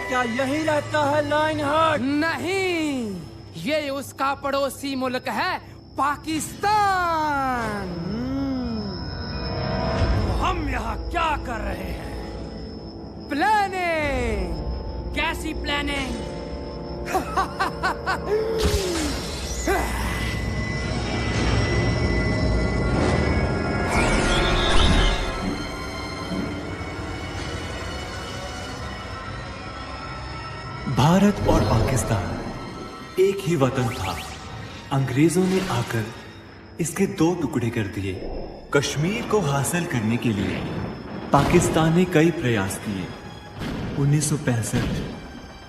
क्या यही रहता है लाइनहार्ट? नहीं, ये उसका पड़ोसी मुल्क है पाकिस्तान। तो हम यहाँ क्या कर रहे हैं? प्लानिंग। कैसी प्लानिंग? भारत और पाकिस्तान एक ही वतन था। अंग्रेजों ने आकर इसके दो टुकड़े कर दिए। कश्मीर को हासिल करने के लिए पाकिस्तान ने कई प्रयास किए। 1965,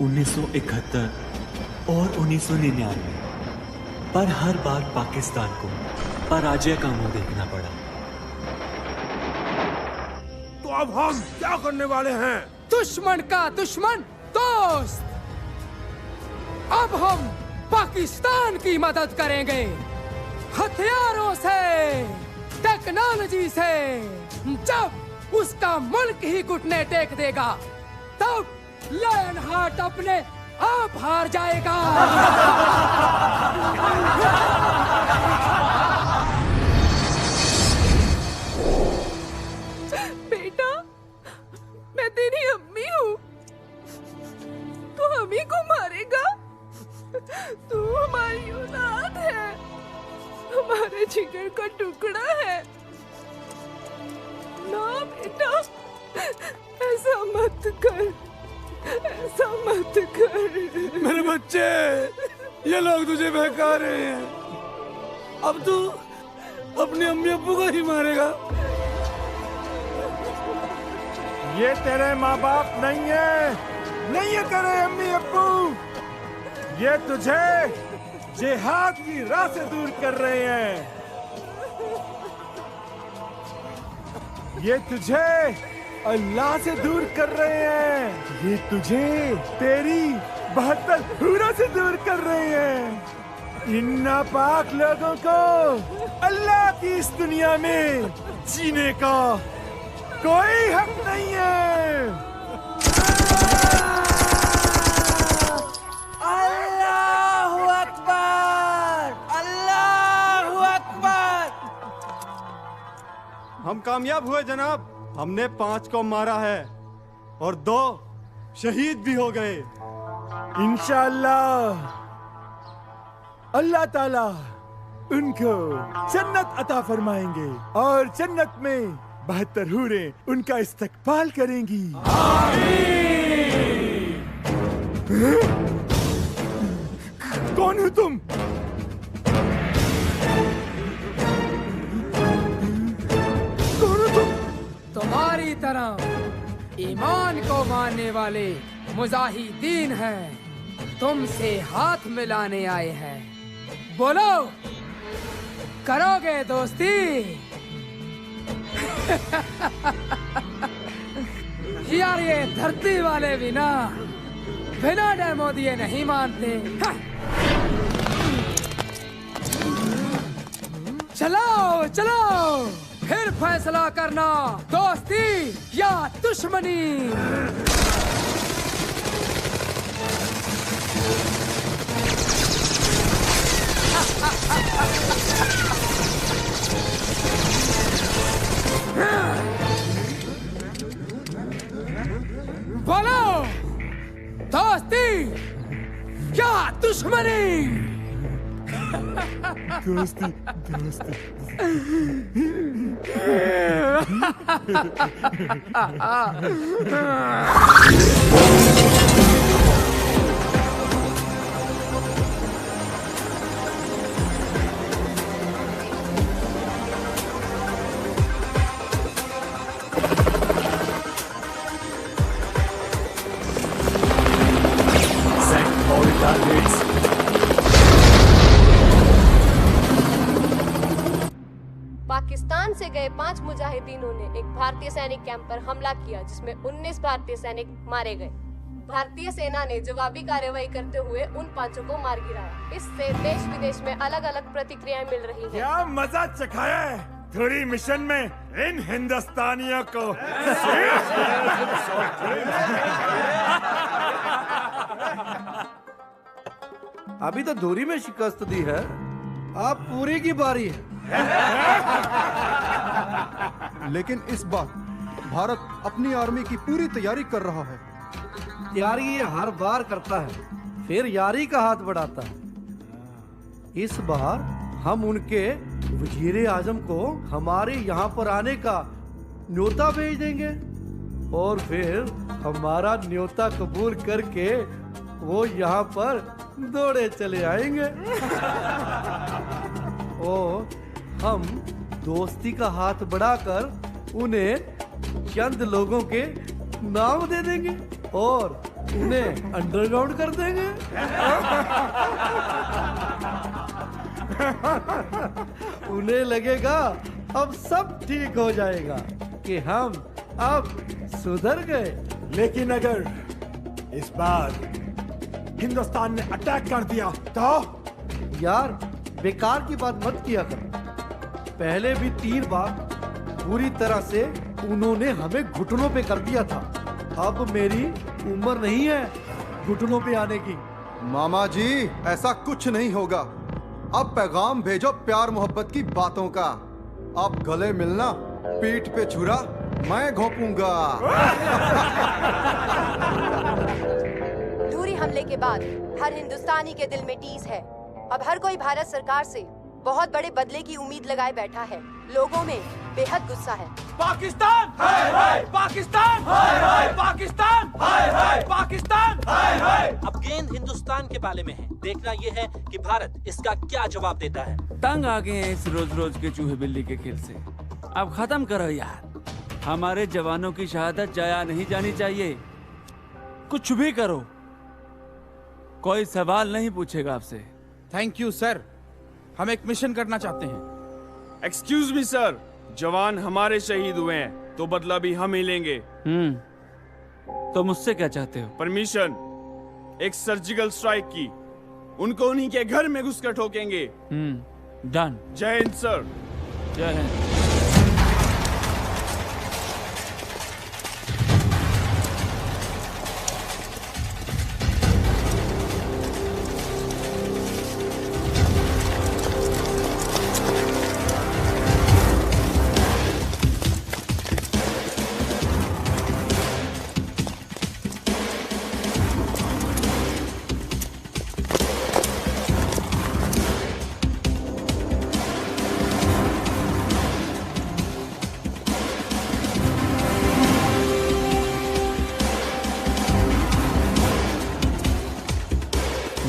1971 और 1999, पर हर बार पाकिस्तान को पराजय का मुंह देखना पड़ा। तो अब हम क्या करने वाले हैं? दुश्मन का दुश्मन दोस्त। अब हम पाकिस्तान की मदद करेंगे, हथियारों से, टेक्नोलॉजी से। जब उसका मुल्क ही घुटने टेक देगा, तब लायनहार्ट अपने आप हार जाएगा। बेटा, मैं तेरी अम्मी हूँ। तू हम ही को मारेगा? तू हमारी औलाद है, हमारे जिगर का टुकड़ा है ना बेटा। ऐसा मत कर, ऐसा मत कर। मेरे बच्चे, ये लोग तुझे बहका रहे हैं। अब तू अपने अम्मी अब्बू को ही मारेगा। ये तेरे माँ बाप नहीं है, नहीं है तेरे अम्मी अब्बू। ये तुझे जिहाद की राह से दूर कर रहे हैं। ये तुझे अल्लाह से दूर कर रहे हैं। ये तुझे तेरी 72 हूरों से दूर कर रहे हैं। इन नापाक लोगों को अल्लाह की इस दुनिया में जीने का कोई हक नहीं है। अल्लाहू अकबर, अल्लाहू अकबर। हम कामयाब हुए जनाब। हमने 5 को मारा है और 2 शहीद भी हो गए। इंशाअल्लाह अल्लाह ताला उनको जन्नत अता फरमाएंगे और जन्नत में 72 हूरें उनका इस्तकबाल करेंगी। कौन हो तुम? कौन हो तुम? तुम्हारी तरह ईमान को मानने वाले मुजाहिदीन हैं। तुमसे हाथ मिलाने आए हैं। बोलो, करोगे दोस्ती? यार, ये धरती वाले बिना डेमो दिए नहीं मानते। चलो चलो, फिर फैसला करना, दोस्ती या दुश्मनी। बोलो, दोस्ती या दुश्मनी? दोस्ती, दोस्ती। पाकिस्तान से गए 5 मुजाहिदीनों ने एक भारतीय सैनिक कैंप पर हमला किया, जिसमें 19 भारतीय सैनिक मारे गए। भारतीय सेना ने जवाबी कार्रवाई करते हुए उन 5 को मार गिराया। इससे देश विदेश में अलग अलग प्रतिक्रियाएं मिल रही हैं। क्या मजा चखाया है थोड़ी मिशन में इन हिंदुस्तानियों को। अभी तो धुरी में शिकस्त दी है, अब पूरी की बारी है। लेकिन इस बार भारत अपनी आर्मी की पूरी तैयारी कर रहा है। तैयारी ये हर बार करता है, फिर यारी का हाथ बढ़ाता है। इस बार हम उनके वजीरे आजम को हमारे यहाँ पर आने का न्योता भेज देंगे और फिर हमारा न्योता कबूल करके वो यहाँ पर दौड़े चले आएंगे और हम दोस्ती का हाथ बढ़ाकर उन्हें चंद लोगों के नाम दे देंगे और उन्हें अंडरग्राउंड कर देंगे। उन्हें लगेगा अब सब ठीक हो जाएगा कि हम अब सुधर गए। लेकिन अगर इस बार हिंदुस्तान ने अटैक कर दिया तो? यार बेकार की बात मत किया कर। पहले भी 3 बार पूरी तरह से उन्होंने हमें घुटनों पे कर दिया था। अब मेरी उम्र नहीं है घुटनों पे आने की। मामा जी ऐसा कुछ नहीं होगा। अब पैगाम भेजो प्यार मोहब्बत की बातों का। अब गले मिलना, पीठ पे छुरा मैं घोंपूंगा। धुरी हमले के बाद हर हिंदुस्तानी के दिल में टीस है। अब हर कोई भारत सरकार से बहुत बड़े बदले की उम्मीद लगाए बैठा है। लोगों में बेहद गुस्सा है। पाकिस्तान हाय हाय, पाकिस्तान हाय हाय, पाकिस्तान हाय हाय, पाकिस्तान हाय हाय। अब गेंद हिंदुस्तान के बाले में है। देखना यह है कि भारत इसका क्या जवाब देता है। तंग आ गए हैं इस रोज रोज के चूहे बिल्ली के खेल से। अब खत्म करो यार। हमारे जवानों की शहादत जाया नहीं जानी चाहिए। कुछ भी करो, कोई सवाल नहीं पूछेगा आपसे। थैंक यू सर, हम एक मिशन करना चाहते हैं। एक्सक्यूज मी सर, जवान हमारे शहीद हुए हैं तो बदला भी हम ही लेंगे। तो मुझसे क्या चाहते हो? परमिशन एक सर्जिकल स्ट्राइक की। उनको उन्हीं के घर में घुसकर ठोकेंगे। डन। जय हिंद सर। जय Hind.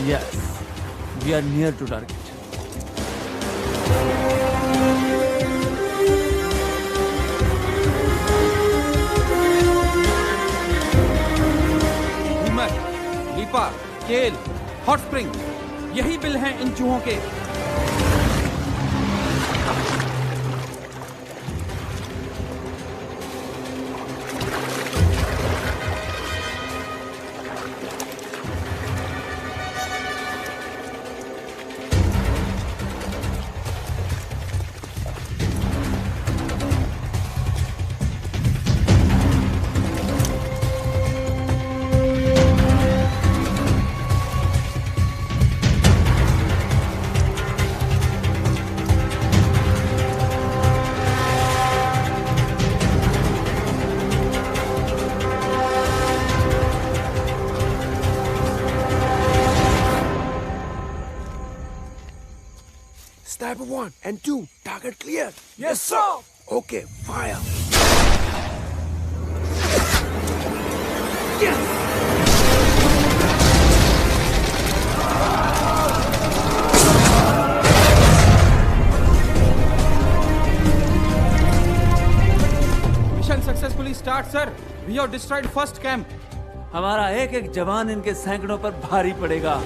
Yes, we are near to target. हिम्मत, लीपा, केल, हॉट स्प्रिंग, यही बिल हैं इन चूहों के। Sniper 1 and 2, target clear. Yes, sir. Okay, fire. Yes. Mission successfully start sir. We have destroyed first camp. हमारा एक एक जवान इनके सैकड़ों पर भारी पड़ेगा।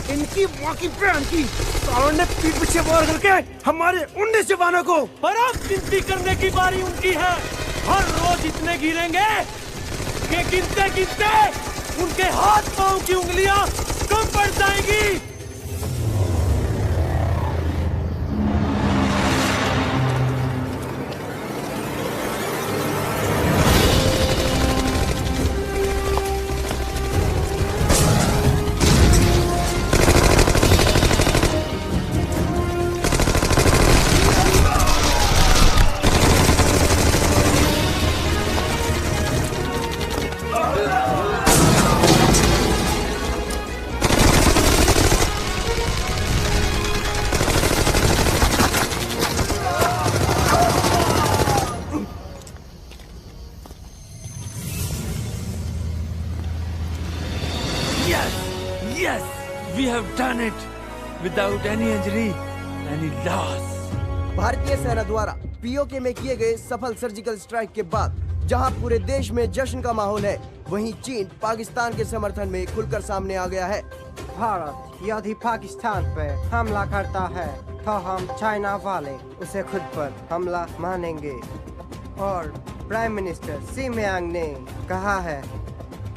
इनकी माँ की बहन की सालों ने पीठ पीछे वार करके हमारे 19 जवानों को। पर अब गिनती करने की बारी उनकी है। हर रोज इतने गिरेंगे कि गिनते गिनते उनके हाथ पांव की उंगलियां कम पड़ जाएंगी। We have done it without any injury, any loss. भारतीय सेना द्वारा पीओके में किए गए सफल सर्जिकल स्ट्राइक के बाद जहां पूरे देश में जश्न का माहौल है, वहीं चीन पाकिस्तान के समर्थन में खुलकर सामने आ गया है। भारत यदि पाकिस्तान पे हमला करता है तो हम चाइना वाले उसे खुद पर हमला मानेंगे। और प्राइम मिनिस्टर सी मियांग ने कहा है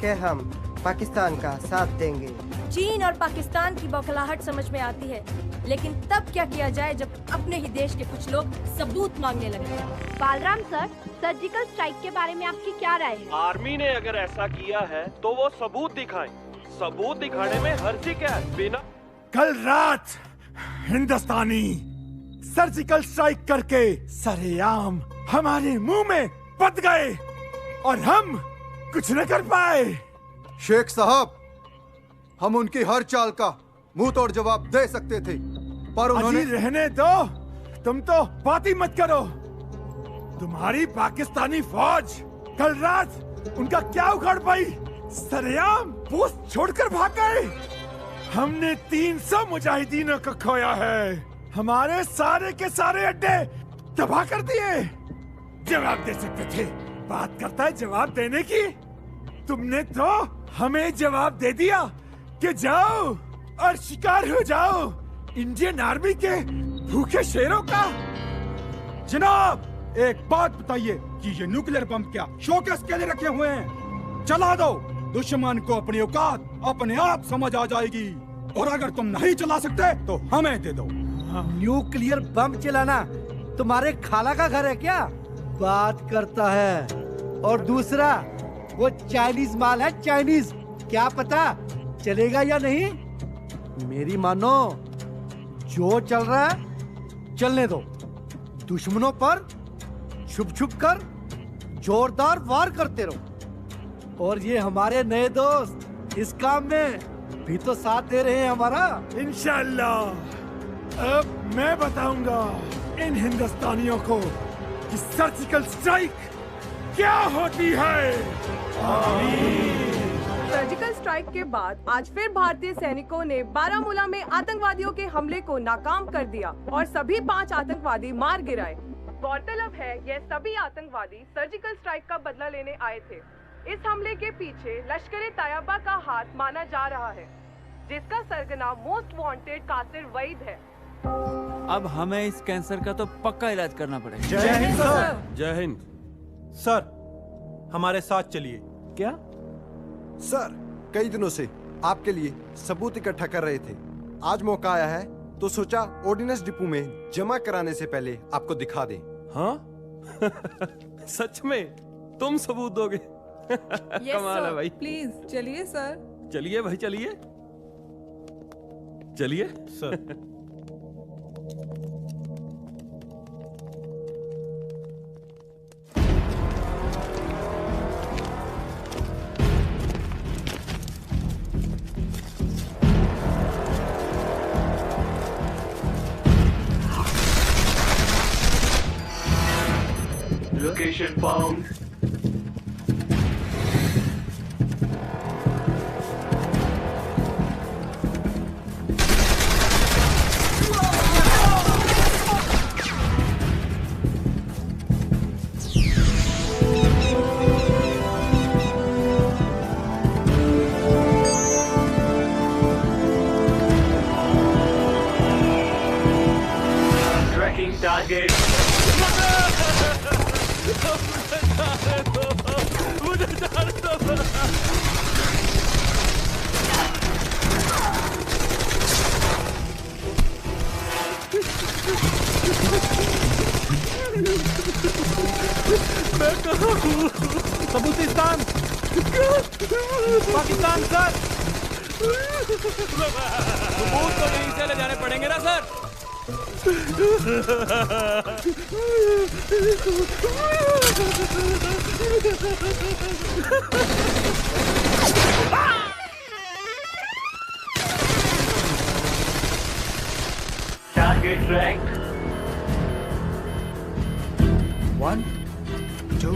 कि हम पाकिस्तान का साथ देंगे। चीन और पाकिस्तान की बौखलाहट समझ में आती है, लेकिन तब क्या किया जाए जब अपने ही देश के कुछ लोग सबूत मांगने लगे। बालराम सर, सर्जिकल स्ट्राइक के बारे में आपकी क्या राय है? आर्मी ने अगर ऐसा किया है तो वो सबूत दिखाएं। सबूत दिखाने में हर्जी क्या है? बिना कल रात हिंदुस्तानी सर्जिकल स्ट्राइक करके सरेआम हमारे मुंह में पद गए और हम कुछ न कर पाए। शेख साहब, हम उनकी हर चाल का मुंह तोड़ जवाब दे सकते थे, पर उन्होंने। अजी रहने दो, तुम तो बात ही मत करो। तुम्हारी पाकिस्तानी फौज कल रात उनका क्या उखाड़ पाई? सरेआम पोस्ट छोड़कर भाग गए। हमने 300 मुजाहिदीनों को खोया है। हमारे सारे के सारे अड्डे तबाह कर दिए। जवाब दे सकते थे। बात करता है जवाब देने की। तुमने तो हमें जवाब दे दिया कि जाओ और शिकार हो जाओ इंडियन आर्मी के भूखे शेरों का। जनाब, एक बात बताइए कि ये न्यूक्लियर बम क्या शोकेस के लिए रखे हुए हैं? चला दो, दुश्मन को अपनी औकात अपने आप समझ आ जाएगी। और अगर तुम नहीं चला सकते तो हमें दे दो। न्यूक्लियर बम चलाना तुम्हारे खाला का घर है क्या? बात करता है। और दूसरा, वो चाइनीज माल है, चाइनीज। क्या पता चलेगा या नहीं? मेरी मानो, जो चल रहा है चलने दो। दुश्मनों पर छुप छुप कर जोरदार वार करते रहो। और ये हमारे नए दोस्त इस काम में भी तो साथ दे रहे हैं हमारा। इंशाल्लाह अब मैं बताऊंगा इन हिंदुस्तानियों को कि सर्जिकल स्ट्राइक क्या होती है। सर्जिकल स्ट्राइक के बाद आज फिर भारतीय सैनिकों ने बारामूला में आतंकवादियों के हमले को नाकाम कर दिया और सभी 5 आतंकवादी मार गिराए। गौरतलब है, यह सभी आतंकवादी सर्जिकल स्ट्राइक का बदला लेने आए थे। इस हमले के पीछे लश्कर तैयबा का हाथ माना जा रहा है, जिसका सरगना मोस्ट वांटेड कासिर वईद है। अब हमें इस कैंसर का तो पक्का इलाज करना पड़ेगा। जय हिंद सर। जय हिंद सर, हमारे साथ चलिए। क्या सर, कई दिनों से आपके लिए सबूत इकट्ठा कर रहे थे। आज मौका आया है तो सोचा ऑर्डिनेंस डिपो में जमा कराने से पहले आपको दिखा दें। हाँ सच में तुम सबूत दोगे? कमाल है भाई। प्लीज चलिए सर। चलिए भाई, चलिए चलिए सर। Location found. टारगेट। मुझे जाने दो। मैं कहाँ हूँ? सबूतिस्तान, पाकिस्तान सर। सबूत तो यहीं से ले जाने पड़ेंगे ना सर। टारगेट रैंक 1 2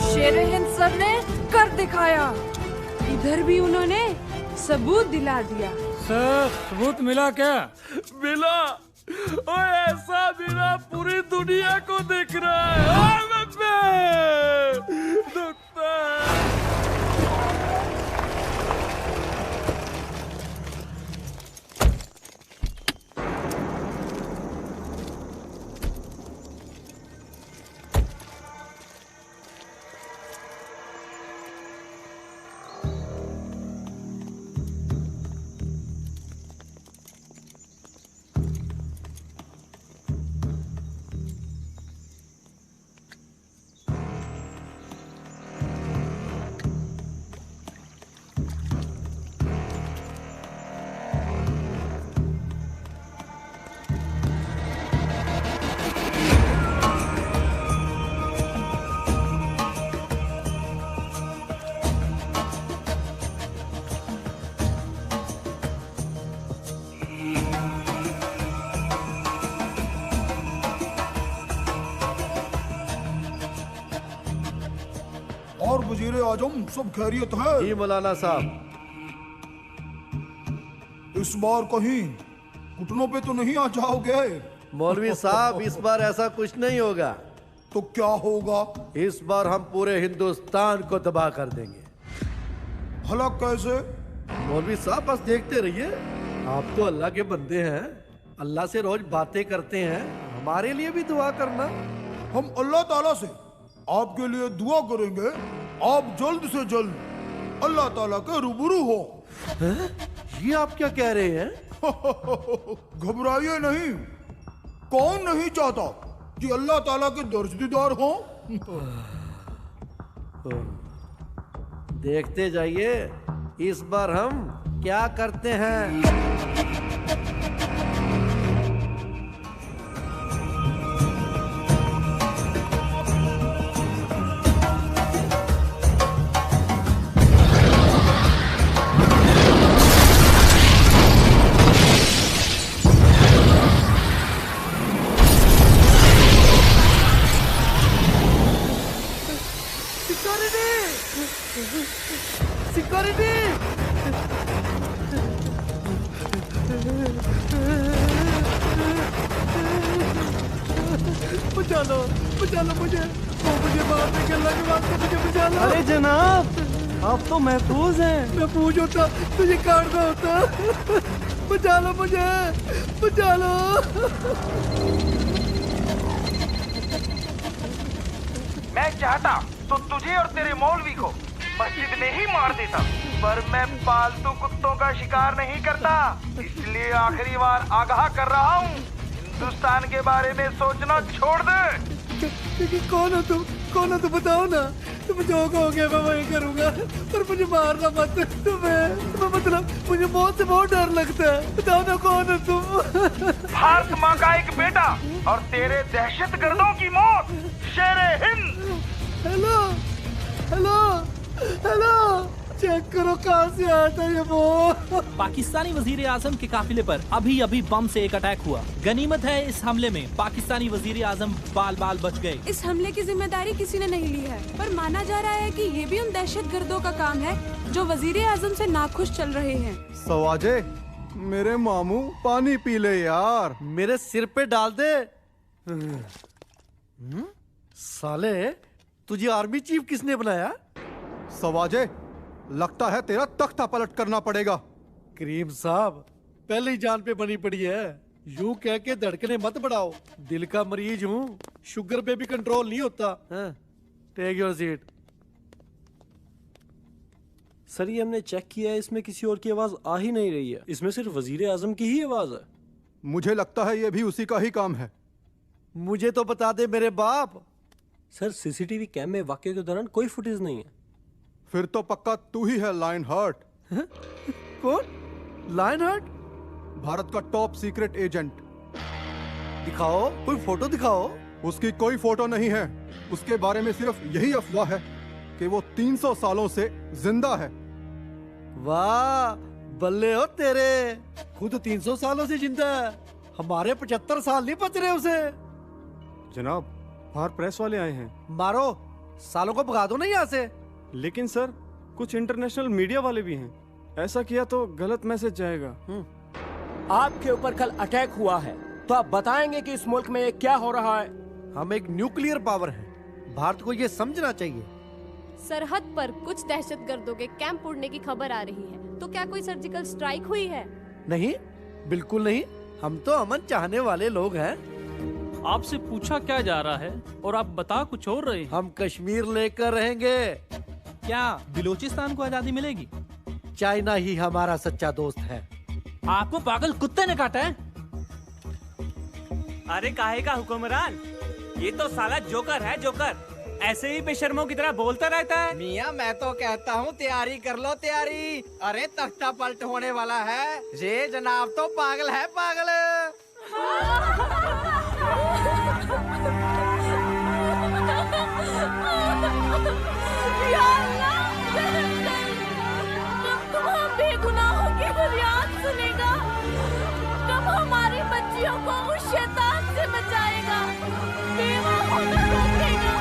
शेर हिंद सर ने कर दिखाया। इधर भी उन्होंने सबूत दिला दिया। सर सबूत मिला क्या? मिला। ओए ऐसा मिला पूरी दुनिया को दिख रहा है। दुखता है। और वजीरे आजम सब खैरियत है? जी मौलाना साहब। इस बार कहीं घुटनों पे तो नहीं आ जाओगे? मौलवी साहब इस बार ऐसा कुछ नहीं होगा। तो क्या होगा? इस बार हम पूरे हिंदुस्तान को तबाह कर देंगे। भला कैसे? मौलवी साहब बस देखते रहिए। आप तो अल्लाह के बंदे हैं, अल्लाह से रोज बातें करते हैं, हमारे लिए भी दुआ करना। हम अल्लाह ताला से आपके लिए दुआ करेंगे, आप जल्द से जल्द अल्लाह ताला के रूबरू हो। ये आप क्या कह रहे हैं? घबराइए नहीं। कौन नहीं चाहता कि अल्लाह ताला के दर्जदीदार हो? देखते जाइए इस बार हम क्या करते हैं। बचा लो मुझे, वो मुझे मार देंगे, अल्लाह के वास्ते मुझे बचा लो। अरे जनाब आप तो महफूज हैं। महफूज होता तुझे काटना होता। बचा लो मुझे, बचा लो। मैं चाहता तो तुझे और तेरे मौलवी को मस्जिद में ही मार देता, पर मैं पालतू कुत्तों का शिकार नहीं करता। इसलिए आखिरी बार आगाह कर रहा हूँ, हिंदुस्तान के बारे में सोचना छोड़ दे। कौन हो तुम? बताओ ना। तुम जो कहोगे मैं वही करूँगा, पर मुझे मारना मत। तुम्हें मतलब मुझे मौत से बहुत डर लगता है। बताओ ना कौन हो तुम? भारत माँ का एक बेटा और तेरे दहशतगर्दों की मौत, शेरे हिंद। हेलो हेलो हेलो, चेक करो कहाँ से आता है ये वो। पाकिस्तानी वजीर आजम के काफिले पर अभी अभी बम से एक अटैक हुआ। गनीमत है इस हमले में पाकिस्तानी वजीर आजम बाल बाल बच गए। इस हमले की जिम्मेदारी किसी ने नहीं ली है, पर माना जा रहा है कि ये भी उन दहशतगर्दों का काम है जो वजीर आजम से नाखुश चल रहे हैं। सवाजे, मेरे मामू पानी पी ले यार। मेरे सिर पे डाल दे। साले तुझे आर्मी चीफ किसने बनाया? सवाजे, लगता है तेरा तख्ता पलट करना पड़ेगा। करीम साहब, पहले ही जान पे बनी पड़ी है। यूं कह के धड़कने मत बढ़ाओ, दिल का मरीज हूँ, शुगर पे भी कंट्रोल नहीं होता। Take your seat. सर ये हमने चेक किया है, इसमें किसी और की आवाज आ ही नहीं रही है, इसमें सिर्फ वजीर आजम की ही आवाज है। मुझे लगता है ये भी उसी का ही काम है। मुझे तो बता दे मेरे बाप। सर सीसीटीवी कैम में वाकये के दौरान कोई फुटेज नहीं है। फिर तो पक्का तू ही है लायन हार्ट। कौन? Lion heart? भारत का टॉप सीक्रेट एजेंट। दिखाओ, कोई फोटो दिखाओ। उसकी कोई फोटो नहीं है। उसके बारे में सिर्फ यही अफवाह है कि वो 300 सालों से जिंदा है। वाह, बल्ले हो तेरे, खुद 300 सालों से जिंदा है। हमारे 75 साल नहीं बच रहे उसे। जनाब, बाहर प्रेस वाले आए हैं। मारो, सालों को भगा दो ना यहाँ से। लेकिन सर, कुछ इंटरनेशनल मीडिया वाले भी हैं। ऐसा किया तो गलत मैसेज जाएगा। आपके ऊपर कल अटैक हुआ है, तो आप बताएंगे कि इस मुल्क में ये क्या हो रहा है? हम एक न्यूक्लियर पावर है, भारत को ये समझना चाहिए। सरहद पर कुछ दहशतगर्दों के कैंप उड़ने की खबर आ रही है, तो क्या कोई सर्जिकल स्ट्राइक हुई है? नहीं, बिल्कुल नहीं। हम तो अमन चाहने वाले लोग हैं। आपसे पूछा क्या जा रहा है और आप बता कुछ और रहे हैं। हम कश्मीर लेकर रहेंगे। क्या बलूचिस्तान को आजादी मिलेगी? चाइना ही हमारा सच्चा दोस्त है। आपको पागल कुत्ते ने काटा है? अरे काहे का हुक्मरान, ये तो साला जोकर है, जोकर। ऐसे ही बेशर्मों की तरह बोलता रहता है। मियाँ, मैं तो कहता हूँ तैयारी कर लो, तैयारी। अरे तख्ता पलट होने वाला है। ये जनाब तो पागल है, पागल। या अल्लाह, तुम हम बेगुनाहों की फरियाद सुनेगा, कब हमारी बच्चियों को उस शैतान से बचाएगा, बेवा होकर रोकेगा।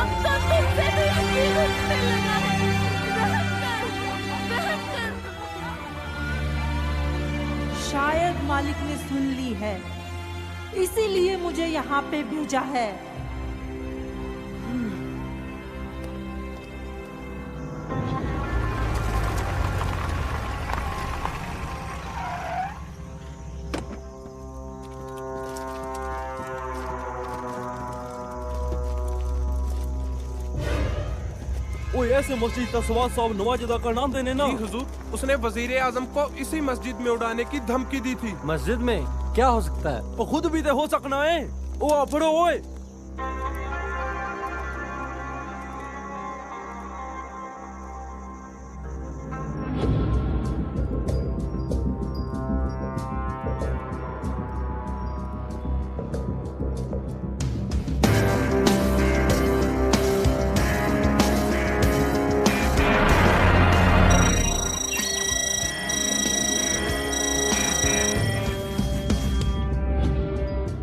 अब तो तुमसे भी यकीन उठने लगा है। रहम कर। शायद मालिक ने सुन ली है, इसीलिए मुझे यहाँ पे भेजा है। ओए, ऐसे मस्जिद का सवाल साहब नवाज अदा का नाम देने ना। हुजूर, उसने वजीर आजम को इसी मस्जिद में उड़ाने की धमकी दी थी। मस्जिद में क्या हो सकता है? वो खुद भी तो हो सकना है। ओ आपड़ो ओए।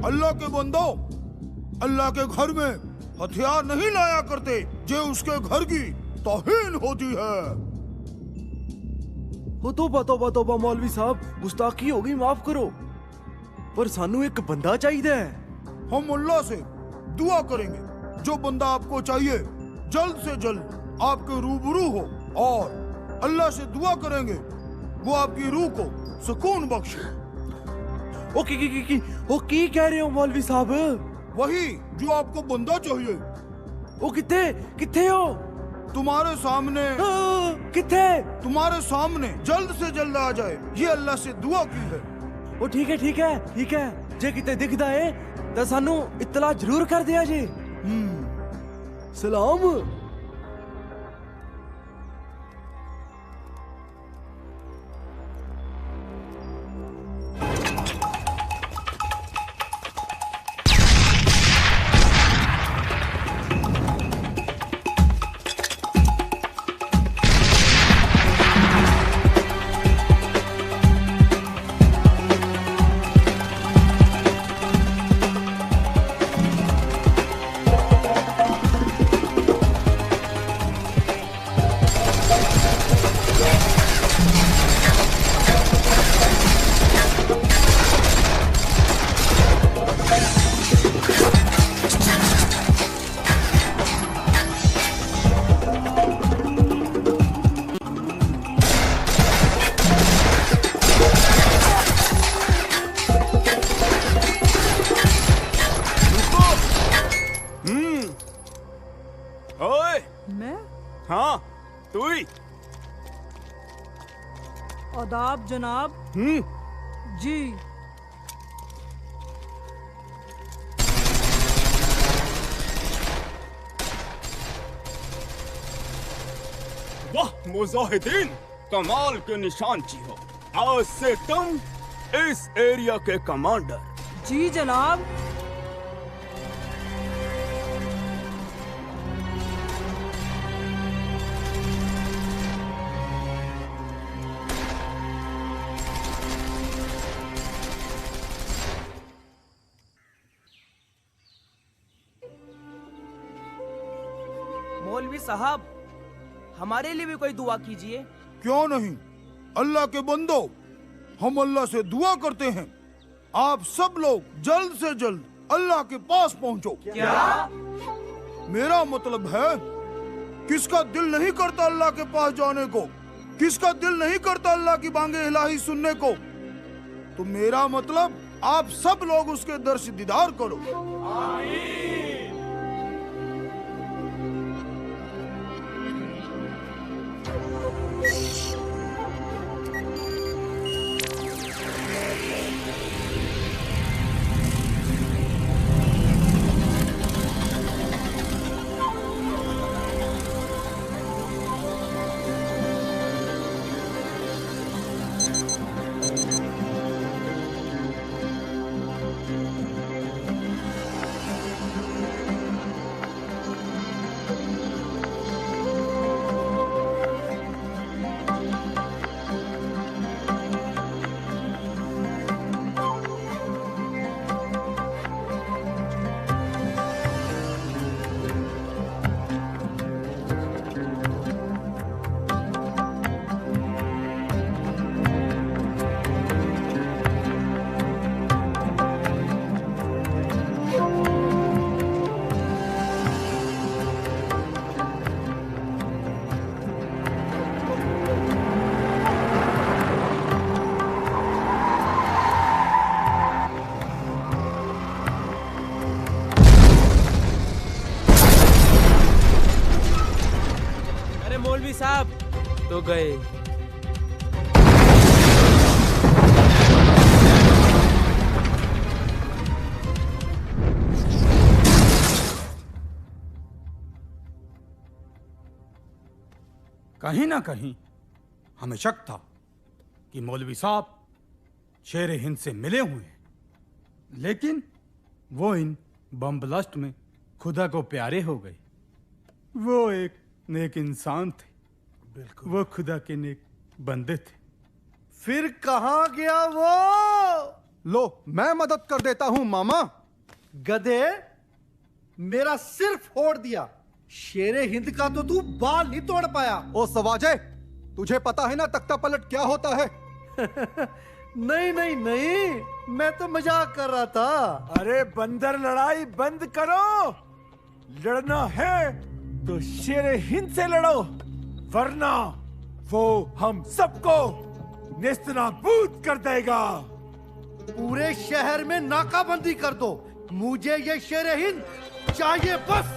अल्लाह के बंदो, अल्लाह के घर में हथियार नहीं लाया करते, जो उसके घर की तौहीन होती है। वो तो तौबा मौलवी साहब, गुस्ताखी होगी, माफ करो, पर सानू एक बंदा चाहिए। हम अल्लाह से दुआ करेंगे, जो बंदा आपको चाहिए जल्द से जल्द आपके रूबरू हो, और अल्लाह से दुआ करेंगे वो आपकी रूह को सुकून बख्शे। ओ की कह रहे हो मौलवी साहब? वही जो आपको बंदा चाहिए। ओ किथे हो? तुम्हारे सामने। किथे? तुम्हारे सामने, जल्द से जल्द आ जाए, ये अल्लाह से दुआ की है। ओ ठीक है। जे किते दिखदा है तो सानू इत्तला जरूर कर दिया जी। सलाम। तू ही। आदाब जनाब। जी। वाह मुजाहिदीन, कमाल के निशानची हो। आज से तुम इस एरिया के कमांडर। जी जनाब। मौलवी साहब, हमारे लिए भी कोई दुआ कीजिए। क्यों नहीं, अल्लाह के बंदो, हम अल्लाह से दुआ करते हैं आप सब लोग जल्द से जल्द अल्लाह के पास पहुंचो। क्या? मेरा मतलब है, किसका दिल नहीं करता अल्लाह के पास जाने को, किसका दिल नहीं करता अल्लाह की बांगे इलाही सुनने को। तो मेरा मतलब आप सब लोग उसके दर्श दीदार करो। मौलवी साहब तो गए। कहीं ना कहीं हमें शक था कि मौलवी साहब शेर हिंद से मिले हुए हैं, लेकिन वो इन बम ब्लास्ट में खुदा को प्यारे हो गए। वो एक नेक इंसान थे, बिल्कुल वो खुदा के नेक बंदे थे। फिर कहाँ गया वो? लो मैं मदद कर देता हूं मामा। गधे, मेरा सिर फोड़ दिया, शेरे हिंद का तो तू बाल नहीं तोड़ पाया। ओ सवाजे, तुझे पता है ना तख्ता पलट क्या होता है? नहीं नहीं नहीं, मैं तो मजाक कर रहा था। अरे बंदर, लड़ाई बंद करो। लड़ना है तो शेर हिंद से लड़ो, वरना वो हम सबको नेस्तनाबूद कर देगा। पूरे शहर में नाकाबंदी कर दो, मुझे ये शेर हिंद चाहिए बस।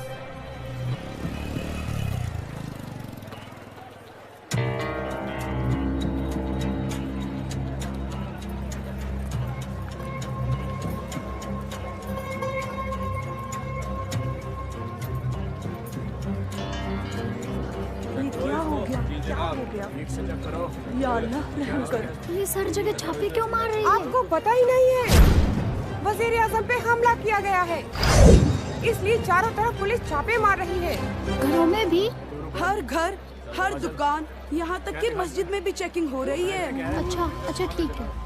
या अल्लाह रहम कर। पुलिस हर जगह छापे क्यों मार रही है? आपको पता ही नहीं है, वजीर आजम पे हमला किया गया है, इसलिए चारों तरफ पुलिस छापे मार रही है। घरों में भी? हर घर, हर दुकान, यहाँ तक कि मस्जिद में भी चेकिंग हो रही है। अच्छा अच्छा ठीक है।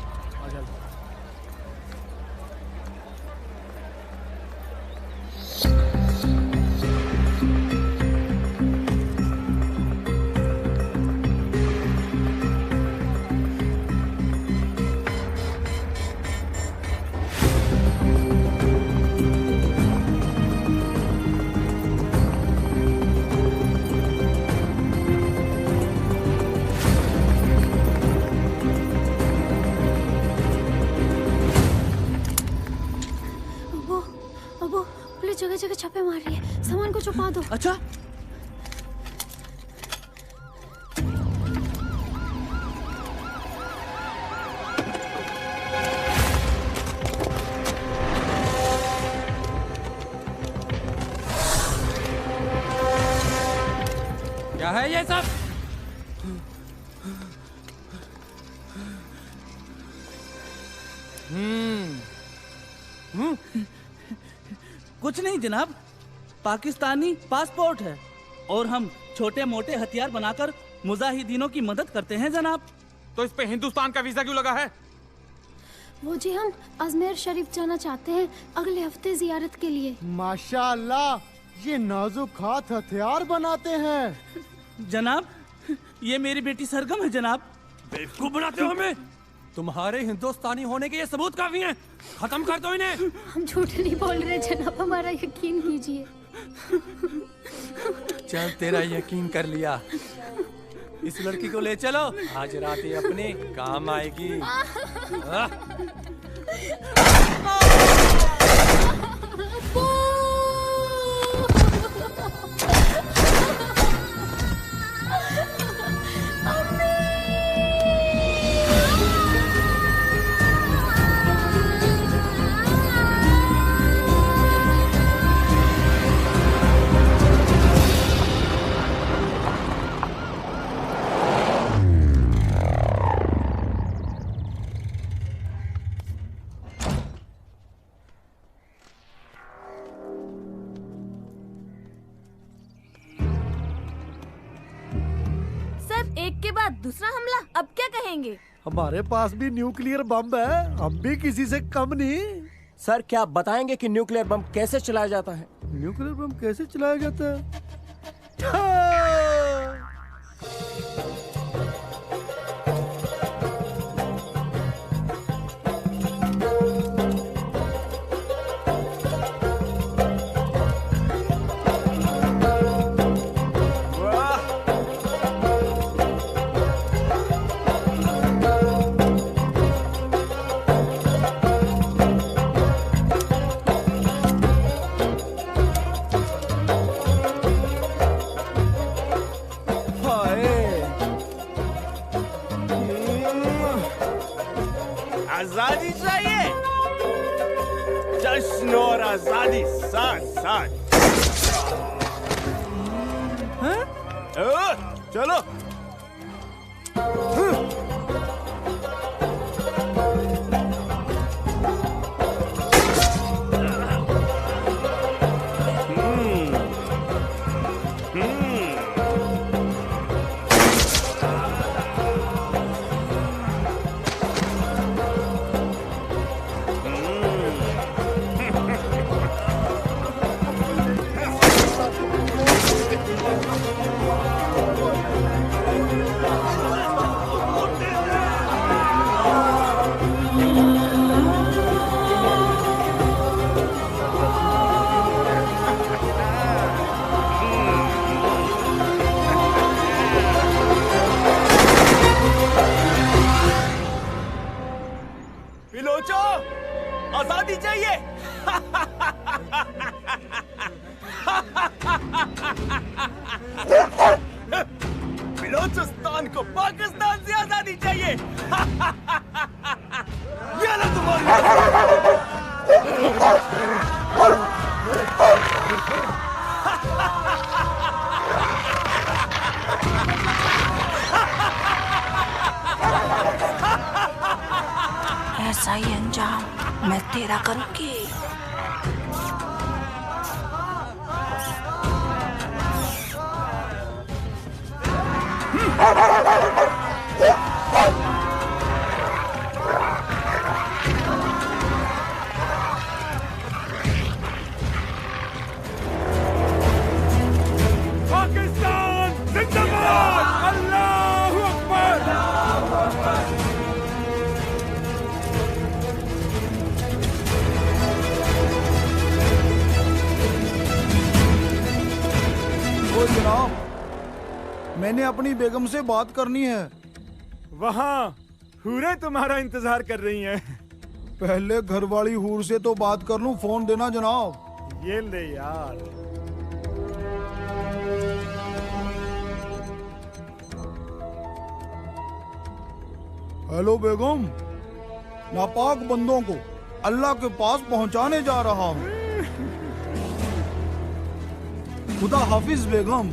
जगह जगह छापे मार रही है, सामान को छुपा दो। अच्छा, है ये सब? कुछ नहीं जनाब, पाकिस्तानी पासपोर्ट है और हम छोटे मोटे हथियार बनाकर मुजाहिदीनों की मदद करते हैं जनाब। तो इस पे हिंदुस्तान का वीजा क्यों लगा है? वो जी हम अजमेर शरीफ जाना चाहते हैं अगले हफ्ते जियारत के लिए। माशाअल्लाह, ये नाजुक हाथ हथियार बनाते हैं। जनाब, ये मेरी बेटी सरगम है जनाब। बेवकूफ बनाते हो हमें? तुम्हारे हिंदुस्तानी होने के ये सबूत काफी हैं। खत्म कर दो इन्हें। हम झूठ नहीं बोल रहे जनाब, हमारा यकीन कीजिए। चल, तेरा यकीन कर लिया। इस लड़की को ले चलो, आज रात ये अपने काम आएगी। एक के बाद दूसरा हमला, अब क्या कहेंगे? हमारे पास भी न्यूक्लियर बम है, हम भी किसी से कम नहीं। सर, क्या आप बताएंगे कि न्यूक्लियर बम कैसे चलाया जाता है? न्यूक्लियर बम कैसे चलाया जाता है? आजादी चाहिए, जश्न और आजादी साथ साथ। चलो। पिलोचो, आजादी चाहिए। बिलोचिस्तान को पाकिस्तान से आजादी चाहिए। ये लो तुम्हारी। ऐसा ही अंजाम मैं तेरा करूंगी। पाकिस्तान जिंदाबाद! अल्लाहू अकबर! ओ जनाब, मैंने अपनी बेगम से बात करनी है। वहाँ हूरें तुम्हारा इंतजार कर रही हैं। पहले घरवाली हूर से तो बात कर लूं, फोन देना जनाब। ये ले यार। हेलो बेगम, नापाक बंदों को अल्लाह के पास पहुंचाने जा रहा हूँ। खुदा हाफिज बेगम।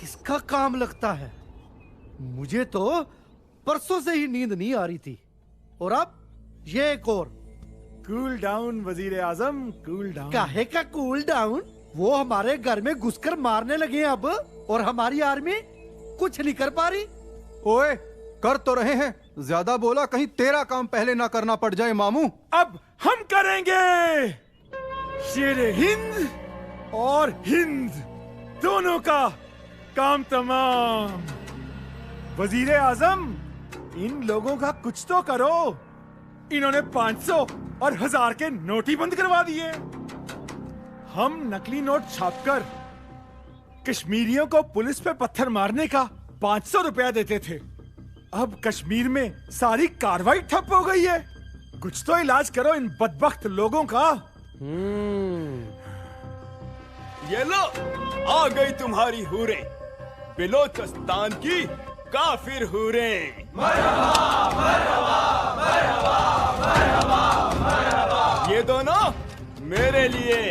किसका काम लगता है? मुझे तो परसों से ही नींद नहीं आ रही थी, और अब ये एक और। कूल डाउन वजीर आजम, कूल डाउन। काहे का कूल डाउन? वो हमारे घर में घुसकर मारने लगे हैं अब, और हमारी आर्मी कुछ नहीं कर पा रही। ओए, कर तो रहे हैं, ज्यादा बोला कहीं तेरा काम पहले ना करना पड़ जाए मामू। अब हम करेंगे। शेर हिंद और हिंद दोनों का काम तमाम। वजीर आजम, इन लोगों का कुछ तो करो। इन्होंने 500 और 1000 के नोट ही बंद करवा दिए। हम नकली नोट छापकर कश्मीरियों को पुलिस पे पत्थर मारने का 500 रुपया देते थे। अब कश्मीर में सारी कार्रवाई ठप हो गई है। कुछ तो इलाज करो इन बदबख्त लोगों का। ये लो, आ गई तुम्हारी हूरें, बिलोचिस्तान की काफिर हूरें। मरहबा, मरहबा, मरहबा, मरहबा, मरहबा। ये दोनों मेरे लिए।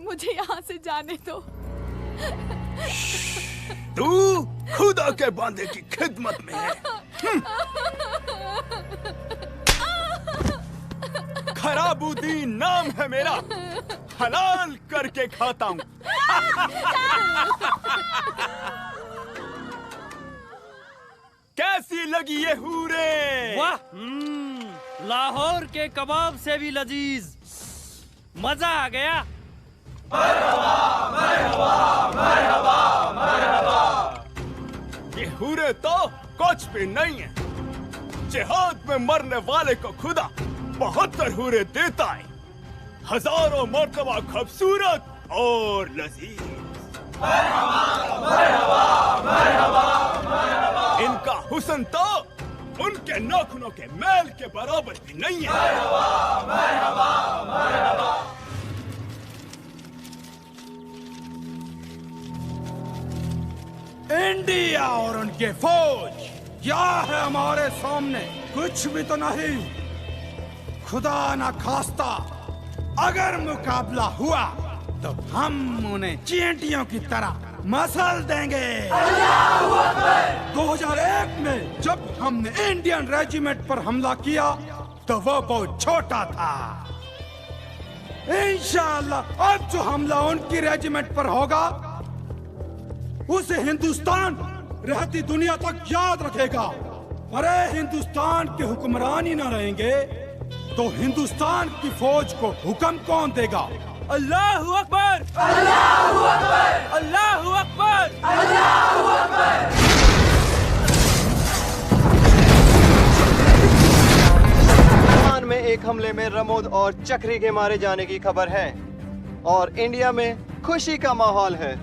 मुझे यहाँ से जाने दो। तू खुदा के बांदे की खिदमत में है। खराबुद्दीन नाम है मेरा, हलाल करके खाता हूँ। कैसी लगी ये हूरे? वाह, लाहौर के कबाब से भी लजीज। मजा आ गया। मरहबा, मरहबा, मरहबा, मरहबा। ये हूरे तो कुछ भी नहीं है। जिहाद में मरने वाले को खुदा 72 हूरे देता है, हजारों मर्तबा खूबसूरत और लजीज। मरहबा, मरहबा, मरहबा, मरहबा। इनका हुस्न तो उनके नाखूनों के मैल के बराबर भी नहीं है। मरहबा, मरहबा, मरहबा। इंडिया और उनके फौज क्या है हमारे सामने? कुछ भी तो नहीं। खुदा ना खास्ता अगर मुकाबला हुआ तो हम उन्हें चींटियों की तरह मसल देंगे। 2001 में जब हमने इंडियन रेजिमेंट पर हमला किया तो वो बहुत छोटा था। इंशाअल्लाह अब जो हमला उनकी रेजिमेंट पर होगा उसे हिंदुस्तान रहती दुनिया तक याद रखेगा। अरे हिंदुस्तान के हुक्मरान ही ना रहेंगे तो हिंदुस्तान की फौज को हुक्म कौन देगा? अल्लाहू अकबर, अल्लाहू अकबर, अल्लाहू अकबर, अल्लाहू अकबर। पाकिस्तान में एक हमले में रमोद और चक्री के मारे जाने की खबर है और इंडिया में खुशी का माहौल है।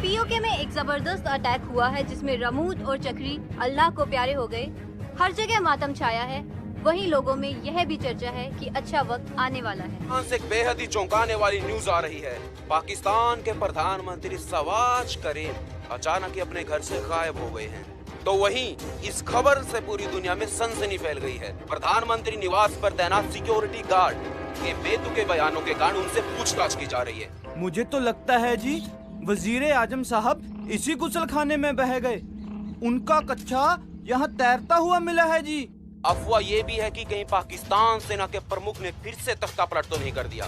पीओके में एक जबरदस्त अटैक हुआ है जिसमें रमूद और चक्री अल्लाह को प्यारे हो गए। हर जगह मातम छाया है। वहीं लोगों में यह भी चर्चा है कि अच्छा वक्त आने वाला है। से एक बेहद ही चौंकाने वाली न्यूज आ रही है। पाकिस्तान के प्रधानमंत्री शहबाज करीम अचानक ही अपने घर से गायब हो गए हैं। तो वहीं इस खबर से पूरी दुनिया में सनसनी फैल गई है। प्रधानमंत्री निवास पर तैनात सिक्योरिटी गार्ड के बेतुके बयानों के कारण उनसे पूछताछ की जा रही है। मुझे तो लगता है जी वजीरे आजम साहब इसी गुसल खाने में बह गए। उनका कच्चा यहाँ तैरता हुआ मिला है जी। अफवाह ये भी है कि कहीं पाकिस्तान सेना के प्रमुख ने फिर से तख्ता पलट तो नहीं कर दिया।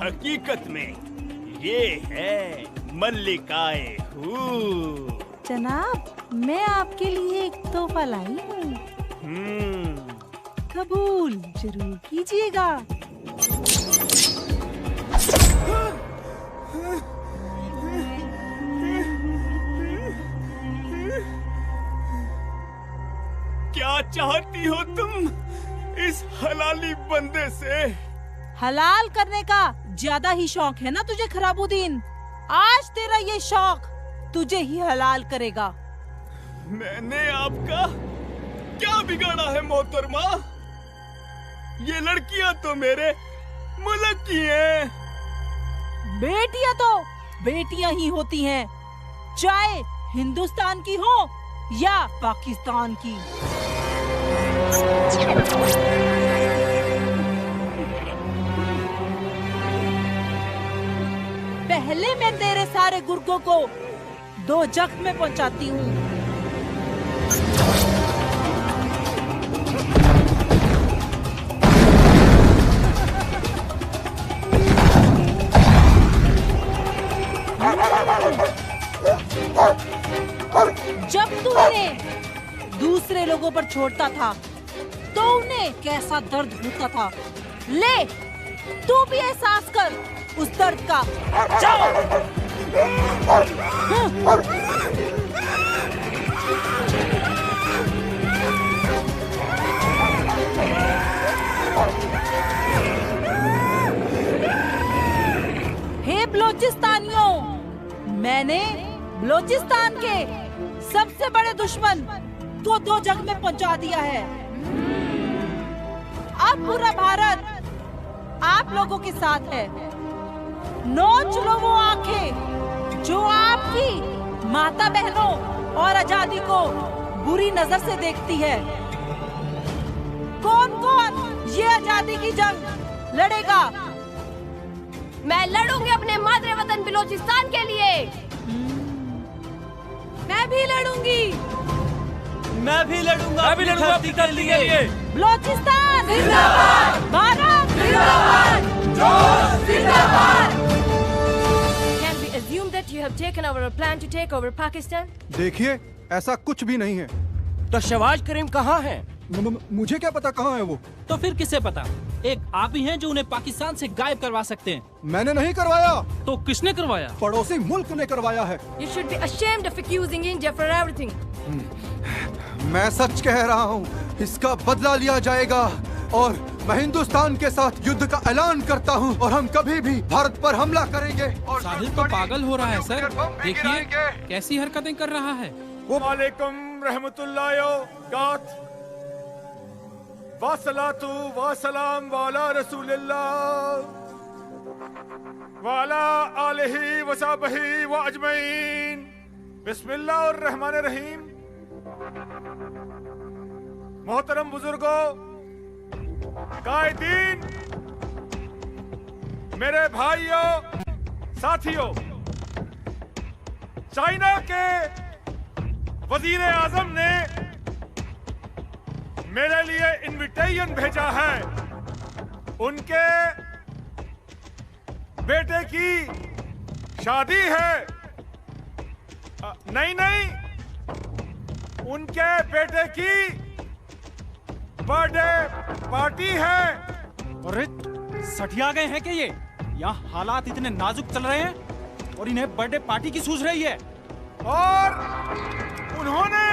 हकीकत में ये है मल्लिकाए हूर। जनाब, मैं आपके लिए एक तोहफा लाई हूँ। कबूल जरूर कीजिएगा। क्या चाहती हो तुम इस हलाली बंदे से? हलाल करने का ज्यादा ही शौक है ना तुझे खराबुद्दीन? आज तेरा ये शौक तुझे ही हलाल करेगा। मैंने आपका क्या बिगाड़ा है मोहतरमा? ये लड़कियां तो मेरे मुल्क की हैं। बेटियां तो बेटियां ही होती हैं, चाहे हिंदुस्तान की हो या पाकिस्तान की। पहले मैं तेरे सारे गुर्गों को 2 जख्म में पहुंचाती हूँ। जब तू इन्हें दूसरे लोगों पर छोड़ता था तो उन्हें कैसा दर्द होता था। ले, तू भी एहसास कर उस दर्द का। हे बलोचिस्तानियों, मैंने बलोचिस्तान के सबसे बड़े दुश्मन को 2 जग में पहुंचा दिया है। अब पूरा भारत आप लोगों के साथ है। नोच लो वो आंखें जो आपकी माता बहनों और आजादी को बुरी नजर से देखती है। कौन कौन ये आजादी की जंग लड़ेगा? मैं लड़ूंगी अपने मातृ वतन बलोचिस्तान के लिए। मैं भी लड़ूंगी। मैं भी लड़ूंगा अपनी धरती के लिए। बलोचिस्तान जिंदाबाद, भारत जिंदाबाद, जोश जिंदाबाद। Can we assume that you have taken over a plan to take over Pakistan? देखिए, ऐसा कुछ भी नहीं है। तो शहबाज करीम कहाँ है? मुझे क्या पता कहाँ है वो? तो फिर किसे पता? एक आप ही हैं जो उन्हें पाकिस्तान से गायब करवा सकते हैं। मैंने नहीं करवाया। तो किसने करवाया? पड़ोसी मुल्क ने करवाया है। You should be ashamed of accusing India for everything. मैं सच कह रहा हूँ, इसका बदला लिया जाएगा और मैं हिंदुस्तान के साथ युद्ध का ऐलान करता हूँ और हम कभी भी भारत पर हमला करेंगे। और साहिल तो पागल हो रहा है सर, देखिए कैसी हरकतें कर रहा है। वालेकुम रहमतुल्लाह गात वसलातु वसलाम वाला रसूलिल्लाह वाला आलिही वसाबही व अजमईन। बिस्मिल्लाहिर रहमानिर रहीम। मोहतरम बुजुर्गों, कायदीन, मेरे भाइयों, साथियों, चाइना के वजीर आजम ने मेरे लिए इनविटेशन भेजा है। उनके बेटे की शादी है। नहीं, उनके बेटे की बर्थडे पार्टी है। अरे सठिया गए हैं क्या ये? यहाँ हालात इतने नाजुक चल रहे हैं और इन्हें बर्थडे पार्टी की सूझ रही है। और उन्होंने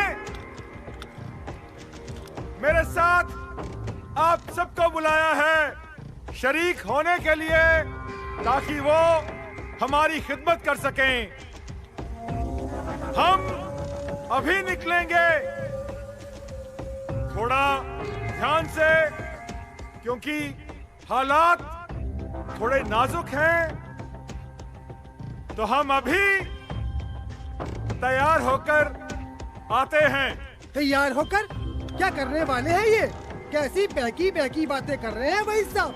मेरे साथ आप सबको बुलाया है शरीक होने के लिए, ताकि वो हमारी खिदमत कर सकें। हम अभी निकलेंगे, थोड़ा ध्यान से, क्योंकि हालात थोड़े नाजुक हैं। तो हम अभी तैयार होकर आते हैं। तैयार होकर क्या करने वाले हैं ये? कैसी पैकी बातें कर रहे हैं भाई साहब?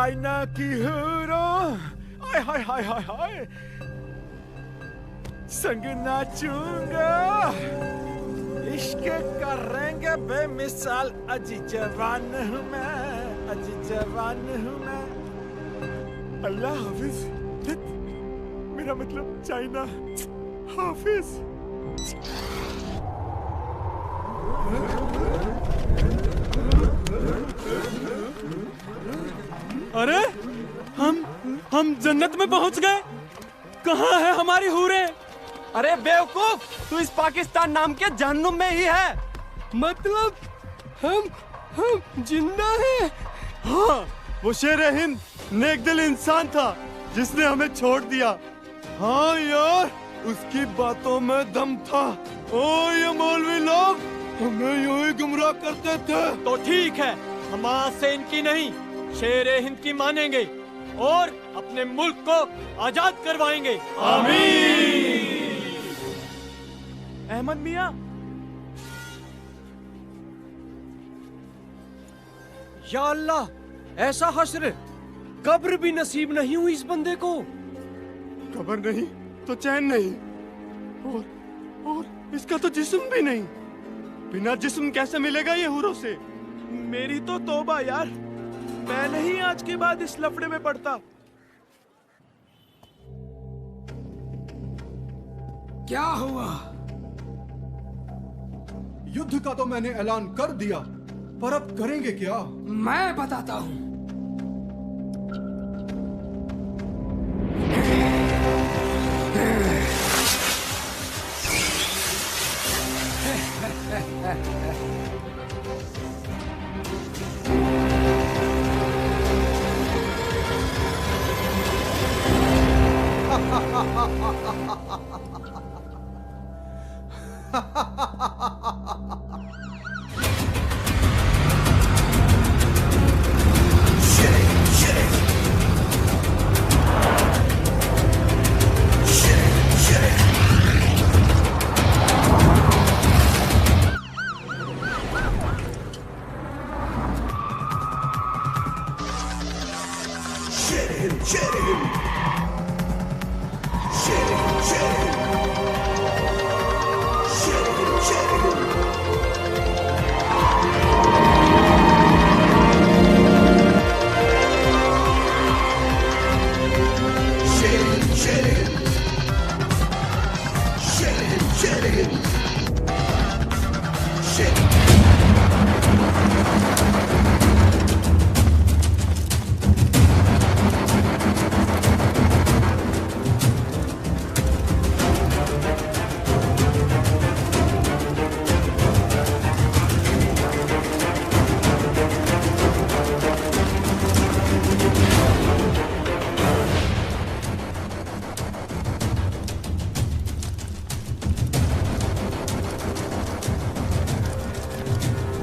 चाइना की हीरो, हाय हाय हाय हाय हाय, संग नाचूंगा, इश्क करेंगे बेमिसाल, अजी जवान हूँ मैं, अजी जवान हूँ मैं। अल्लाह हाफिज, मेरा मतलब चाइना हाफिज। अरे हम जन्नत में पहुंच गए। कहाँ है हमारी हूरें? अरे बेवकूफ, तू इस पाकिस्तान नाम के जहन्नुम में ही है। मतलब हम जिंदा हैं? हाँ, वो शेर हिंद नेक दिल इंसान था जिसने हमें छोड़ दिया। हाँ यार, उसकी बातों में दम था। ओ ये मौलवी लोग हमें यूं ही गुमराह करते थे। तो ठीक है, हम आज से इनकी नहीं, शेर हिंद की मानेंगे और अपने मुल्क को आजाद करवाएंगे। आमीन। अहमद मियां, या अल्लाह, ऐसा हश्र कब्र भी नसीब नहीं हुई इस बंदे को। खबर नहीं तो चैन नहीं, और इसका तो जिस्म भी नहीं। बिना जिस्म कैसे मिलेगा ये हूरों से? मेरी तो तौबा यार, मैं नहीं आज के बाद इस लफड़े में पड़ता। क्या हुआ? युद्ध का तो मैंने ऐलान कर दिया, पर अब करेंगे क्या? मैं बताता हूँ।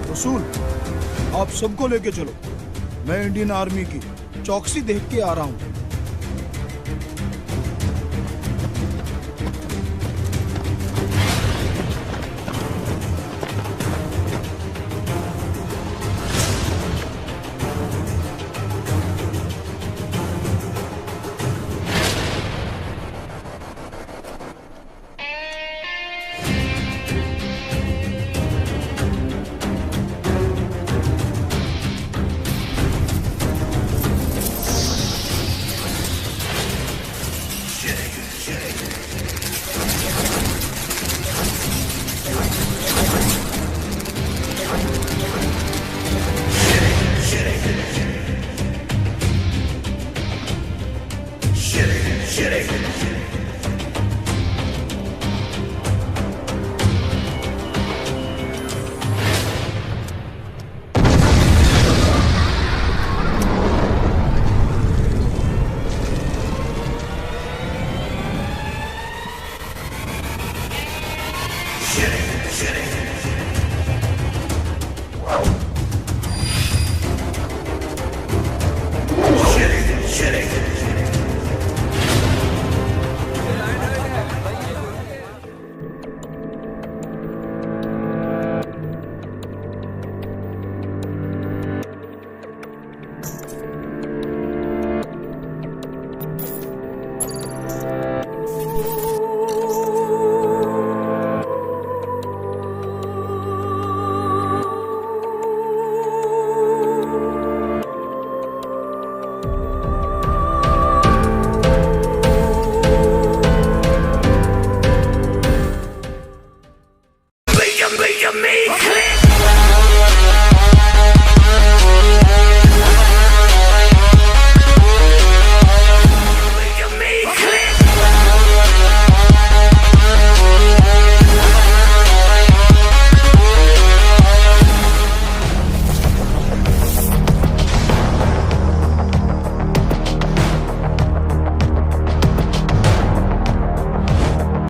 रसूल, आप सबको लेके चलो। मैं इंडियन आर्मी की चौकसी देख के आ रहा हूँ। Shitty.